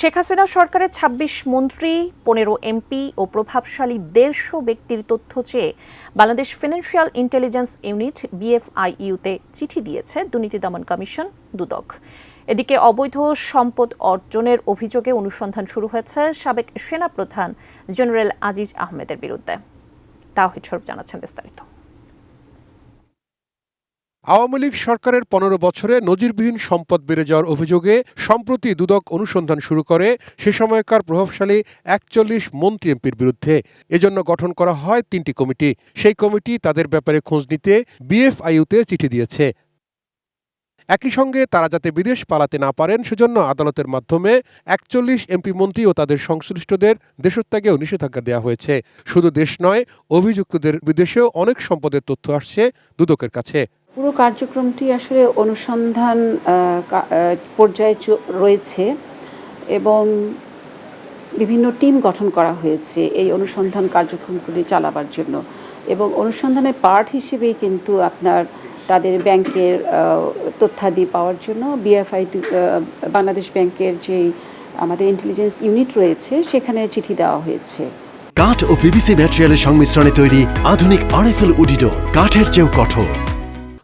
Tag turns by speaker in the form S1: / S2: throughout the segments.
S1: শেখ হাসিনা সরকারের ২৬ মন্ত্রী, ১৫ এমপি ও প্রভাবশালী ১৫০ ব্যক্তির তথ্য চেয়ে বাংলাদেশ ফিনান্সিয়াল ইন্টেলিজেন্স ইউনিট BFIU-তে চিঠি দিয়েছে দুর্নীতি দমন কমিশন দুদক। এদিকে অবৈধ সম্পদ অর্জনের অভিযোগে অনুসন্ধান শুরু হয়েছে সাবেক সেনাপ্রধান জেনারেল আজিজ আহমেদের বিরুদ্ধে। তাওহিদ শরীফ জানাচ্ছেন বিস্তারিত।
S2: আওয়ামী লীগ সরকারের ১৫ বছরে নজিরবিহীন সম্পদ বেড়ে যাওয়ার অভিযোগে সম্প্রতি দুদক অনুসন্ধান শুরু করে সে সময়কার প্রভাবশালী ৪১ মন্ত্রী এমপির বিরুদ্ধে। এজন্য গঠন করা হয় ৩টি কমিটি। সেই কমিটি তাদের ব্যাপারে খোঁজ নিতে BFIU-তে চিঠি দিয়েছে। একই সঙ্গে তারা যাতে বিদেশ পালাতে না পারেন সেজন্য আদালতের মাধ্যমে ৪১ এমপি মন্ত্রী ও তাদের সংশ্লিষ্টদের দেশত্যাগেও নিষেধাজ্ঞা দেওয়া হয়েছে। শুধু দেশ নয়, অভিযুক্তদের বিদেশেও অনেক সম্পদের তথ্য আসছে দুদকের কাছে।
S3: পুরো কার্যক্রমটি আসলে অনুসন্ধান পর্যায়ে রয়েছে এবং বিভিন্ন টিম গঠন করা হয়েছে এই অনুসন্ধান কার্যক্রমগুলি চালাবার জন্য, এবং অনুসন্ধানের পার্ট হিসেবেই কিন্তু আপনার তাদের ব্যাংকের তথ্যাদি পাওয়ার জন্য বাংলাদেশ ব্যাংকের যে আমাদের ইন্টেলিজেন্স ইউনিট রয়েছে সেখানে চিঠি দেওয়া হয়েছে।
S4: কাঠ ও পিভিসি ম্যাটেরিয়ালের সংমিশ্রণে তৈরি আধুনিক RFL উডিডোর, কাঠের চেয়েও কঠোর।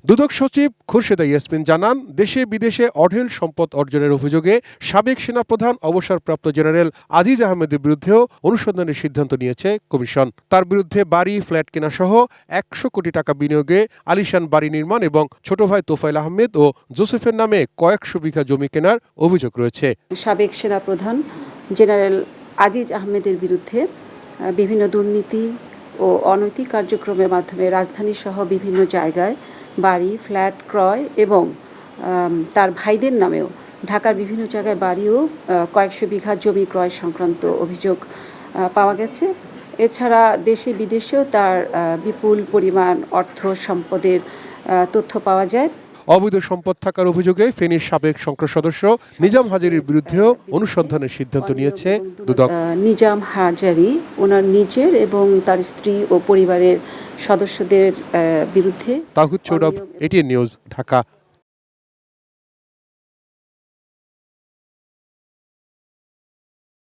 S2: দুদক সচিব খুরশেদা ইয়াসমিন জানান, দেশে বিদেশে অঢেল সম্পদ অর্জনের অভিযোগে সাবেক সেনাপ্রধান অবসরপ্রাপ্ত জেনারেল আজিজ আহমেদের বিরুদ্ধেও অনুসন্ধানের সিদ্ধান্ত নিয়েছে কমিশন। তার বিরুদ্ধে বাড়ি, ফ্ল্যাট কেনা সহ ১০০ কোটি টাকা বিনিয়োগে আলিশান বাড়ি নির্মাণ এবং ছোট ভাই তোফায়েল আহমেদ ও জোসেফের নামে কয়েকশো বিঘা জমি কেনার অভিযোগ রয়েছে।
S3: সাবেক সেনাপ্রধান জেনারেল আজিজ আহমেদের বিরুদ্ধে বিভিন্ন দুর্নীতি ও অনৈতিক কার্যক্রমের মাধ্যমে রাজধানী সহ বিভিন্ন জায়গায় বাড়ি, ফ্ল্যাট ক্রয় এবং তার ভাইদের নামেও ঢাকার বিভিন্ন জায়গায় বাড়িও কয়েকশো বিঘা জমি ক্রয় সংক্রান্ত অভিযোগ পাওয়া গেছে। এছাড়া দেশে বিদেশেও তার বিপুল পরিমাণ অর্থ সম্পদের তথ্য পাওয়া যায়।
S2: অবৈধ সম্পদ থাকার অভিযোগে ফেনীর সাবেক সংসদ সদস্য নিজাম হাজারীর বিরুদ্ধেও অনুসন্ধানের সিদ্ধান্ত নিয়েছে দুদক।
S3: নিজাম হাজারী ওনার নিজের এবং তার স্ত্রী ও পরিবারের সদস্যদের বিরুদ্ধে।
S2: তাহিদ শরীফ, ATN নিউজ, ঢাকা।